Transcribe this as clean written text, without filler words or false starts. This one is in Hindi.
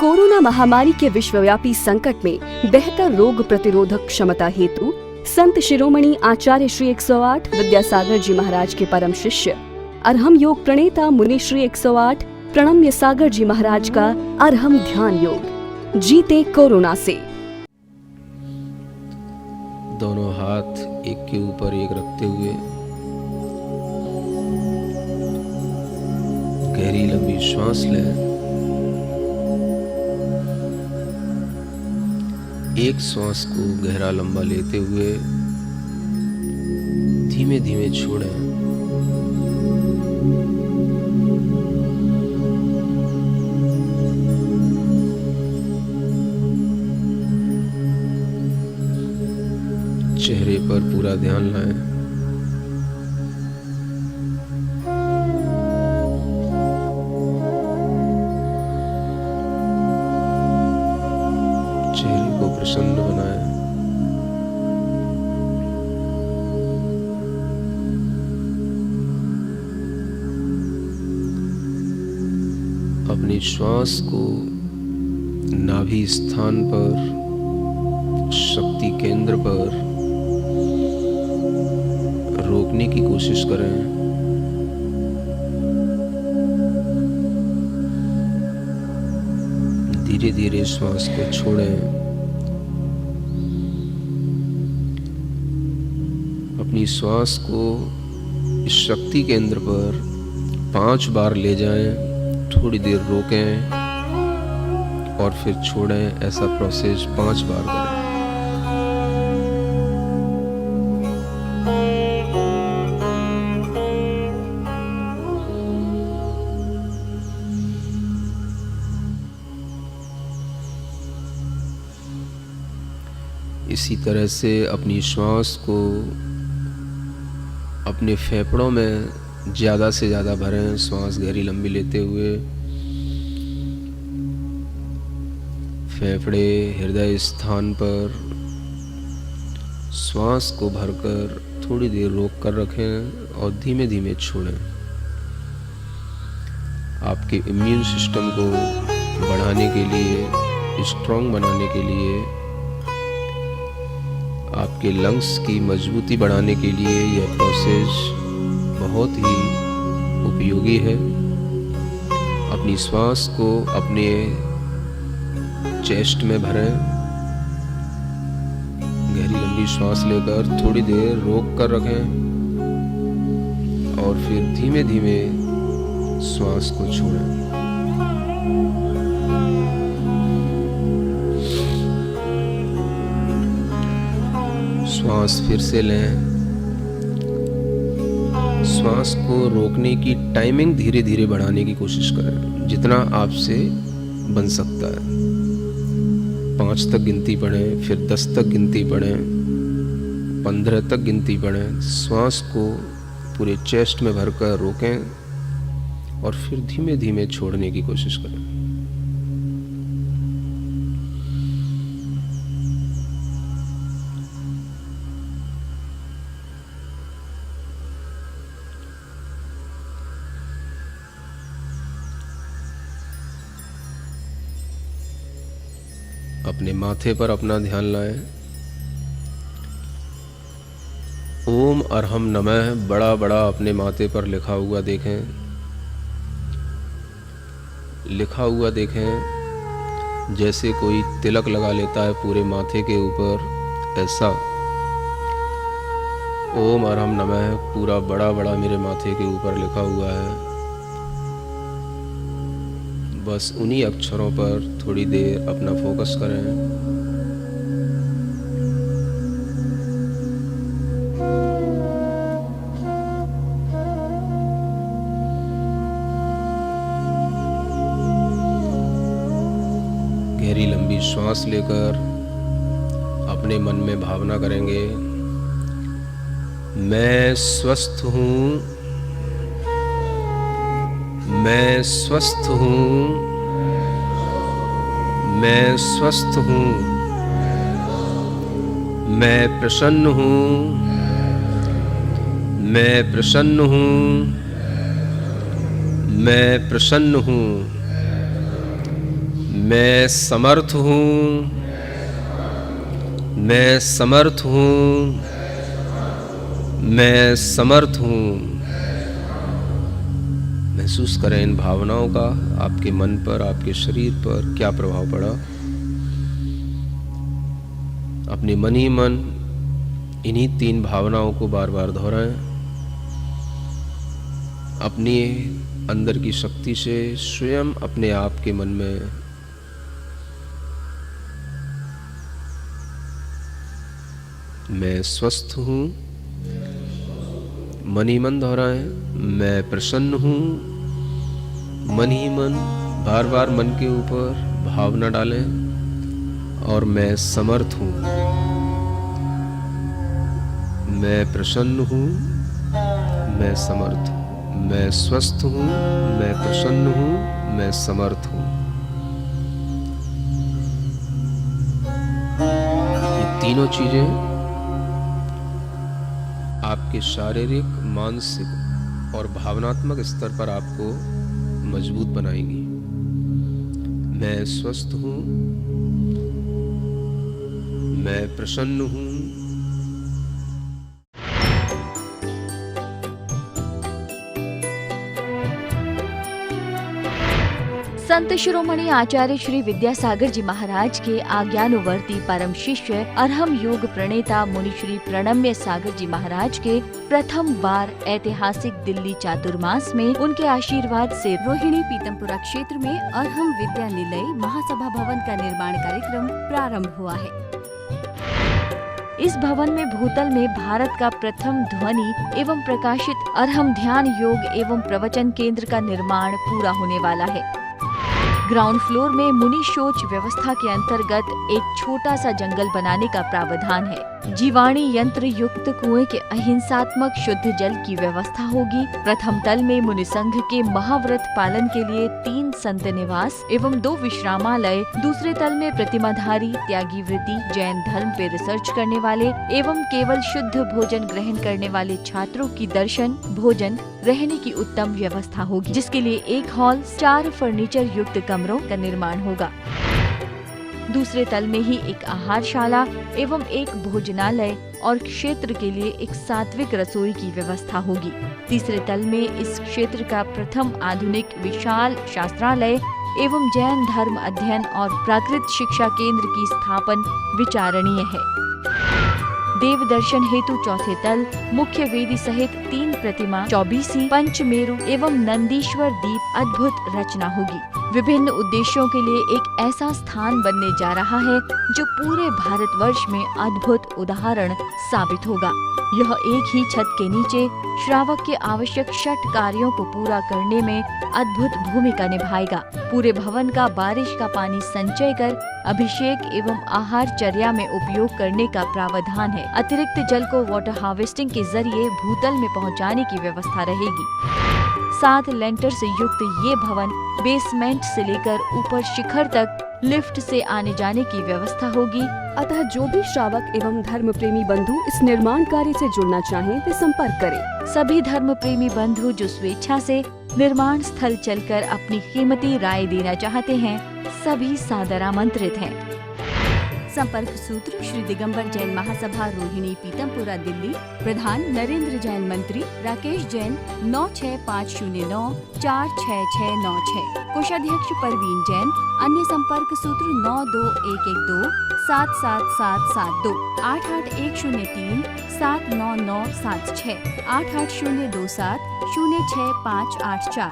कोरोना महामारी के विश्वव्यापी संकट में बेहतर रोग प्रतिरोधक क्षमता हेतु संत शिरोमणि आचार्य श्री 108 विद्यासागर जी महाराज के परम शिष्य अरहम योग प्रणेता मुनि श्री 108 प्रणम्य सागर जी महाराज का अरहम ध्यान योग, जीते कोरोना से। दोनों हाथ एक के ऊपर एक रखते हुए गहरी लंबी श्वास लें। एक श्वास को गहरा लंबा लेते हुए धीमे धीमे छोड़ें। चेहरे पर पूरा ध्यान लाएं। चेहरे को प्रसन्न बनाएं। अपनी श्वास को नाभि स्थान पर, शक्ति केंद्र पर रोकने की कोशिश करें। धीरे धीरे श्वास को छोड़ें। अपनी श्वास को इस शक्ति केंद्र पर 5 बार ले जाएं, थोड़ी देर रोकें और फिर छोड़ें। ऐसा प्रोसेस 5 बार करें। इसी तरह से अपनी श्वास को अपने फेफड़ों में ज़्यादा से ज़्यादा भरें। श्वास गहरी लंबी लेते हुए फेफड़े हृदय स्थान पर श्वास को भरकर थोड़ी देर रोक कर रखें और धीमे धीमे छोड़ें। आपके इम्यून सिस्टम को बढ़ाने के लिए, स्ट्रॉन्ग बनाने के लिए, आपके लंग्स की मजबूती बढ़ाने के लिए यह प्रोसेस बहुत ही उपयोगी है। अपनी श्वास को अपने चेस्ट में भरें। गहरी लंबी श्वास लेकर थोड़ी देर रोक कर रखें और फिर धीमे धीमे श्वास को छोड़ें। श्वास फिर से लें। श्वास को रोकने की टाइमिंग धीरे धीरे बढ़ाने की कोशिश करें, जितना आपसे बन सकता है। 5 तक गिनती पढ़ें, फिर 10 तक गिनती पढ़ें, 15 तक गिनती पढ़ें। श्वास को पूरे चेस्ट में भरकर रोकें और फिर धीमे धीमे छोड़ने की कोशिश करें। अपने माथे पर अपना ध्यान लाएं। ओम अरहम नमः बड़ा बड़ा अपने माथे पर लिखा हुआ देखें। लिखा हुआ देखें जैसे कोई तिलक लगा लेता है पूरे माथे के ऊपर, ऐसा ओम अरहम नमः पूरा बड़ा बड़ा मेरे माथे के ऊपर लिखा हुआ है। बस उन्हीं अक्षरों पर थोड़ी देर अपना फोकस करें। गहरी लंबी श्वास लेकर अपने मन में भावना करेंगे, मैं स्वस्थ हूँ, मैं स्वस्थ हूँ, मैं स्वस्थ हूँ, मैं प्रसन्न हूँ, मैं प्रसन्न हूँ, मैं प्रसन्न हूँ, मैं समर्थ हूँ, मैं समर्थ हूँ, मैं समर्थ हूँ। महसूस करें इन भावनाओं का आपके मन पर, आपके शरीर पर क्या प्रभाव पड़ा। अपने मन ही मन इन्हीं 3 भावनाओं को बार बार दोहराएं। अपनी अंदर की शक्ति से स्वयं अपने आप के मन में मैं स्वस्थ हूँ, मन ही मन दोहराएं। मैं प्रसन्न हूँ, मन ही मन बार बार मन के ऊपर भावना डालें। और मैं समर्थ हूँ, मैं प्रसन्न हूँ, मैं समर्थ हूँ। मैं स्वस्थ हूँ, मैं प्रसन्न हूँ, मैं समर्थ हूँ। ये तीनों चीजें आपके शारीरिक, मानसिक और भावनात्मक स्तर पर आपको मजबूत बनाएंगी। मैं स्वस्थ हूँ, मैं प्रसन्न हूँ, संत शिरोमणि आचार्य श्री विद्यासागर जी महाराज के आज्ञानुवर्ती परम शिष्य अरहम योग प्रणेता मुनि श्री प्रणम्य सागर जी महाराज के प्रथम बार ऐतिहासिक दिल्ली चातुर्मास में उनके आशीर्वाद से रोहिणी पीतमपुरा क्षेत्र में अरहम विद्या निलय महासभा भवन का निर्माण कार्यक्रम प्रारंभ हुआ है। इस भवन में भूतल में भारत का प्रथम ध्वनि एवं प्रकाशित अरहम ध्यान योग एवं प्रवचन केंद्र का निर्माण पूरा होने वाला है। ग्राउंड फ्लोर में मुनि शौच व्यवस्था के अंतर्गत एक छोटा सा जंगल बनाने का प्रावधान है। जीवाणी यंत्र युक्त कुएं के अहिंसात्मक शुद्ध जल की व्यवस्था होगी। प्रथम तल में मुनि संघ के महाव्रत पालन के लिए 3 संत निवास एवं 2 विश्रामालय, दूसरे तल में प्रतिमाधारी, त्यागी वृत्ति, जैन धर्म पे रिसर्च करने वाले एवं केवल शुद्ध भोजन ग्रहण करने वाले छात्रों की दर्शन, भोजन, रहने की उत्तम व्यवस्था होगी, जिसके लिए एक हॉल, 4 फर्नीचर युक्त कमरों का निर्माण होगा। दूसरे तल में ही एक आहारशाला एवं एक भोजनालय और क्षेत्र के लिए एक सात्विक रसोई की व्यवस्था होगी। तीसरे तल में इस क्षेत्र का प्रथम आधुनिक विशाल शास्त्रालय एवं जैन धर्म अध्ययन और प्राकृत शिक्षा केंद्र की स्थापन विचारणीय है। देव दर्शन हेतु चौथे तल मुख्य वेदी सहित 3 प्रतिमा, 24 पंचमेरु एवं नंदीश्वर दीप अद्भुत रचना होगी। विभिन्न उद्देश्यों के लिए एक ऐसा स्थान बनने जा रहा है जो पूरे भारतवर्ष में अद्भुत उदाहरण साबित होगा। यह एक ही छत के नीचे श्रावक के आवश्यक षट कार्यों को पूरा करने में अद्भुत भूमिका निभाएगा। पूरे भवन का बारिश का पानी संचय कर अभिषेक एवं आहारचर्या में उपयोग करने का प्रावधान है। अतिरिक्त जल को वाटर हार्वेस्टिंग के जरिए भूतल में पहुंचाने की व्यवस्था रहेगी। 7 लेंटर से युक्त ये भवन बेसमेंट से लेकर ऊपर शिखर तक लिफ्ट से आने जाने की व्यवस्था होगी। अतः जो भी श्रावक एवं धर्म प्रेमी बंधु इस निर्माण कार्य से जुड़ना चाहें वे संपर्क करें। सभी धर्म प्रेमी बंधु जो स्वेच्छा से निर्माण स्थल चलकर अपनी कीमती राय देना चाहते हैं, सभी सादर आमंत्रित हैं। संपर्क सूत्र श्री दिगंबर जैन महासभा रोहिणी पीतमपुरा दिल्ली। प्रधान नरेंद्र जैन, मंत्री राकेश जैन 96509 46696। कोषाध्यक्ष परवीन जैन। अन्य संपर्क सूत्र 92112 77772 88103 79976 88027 06584।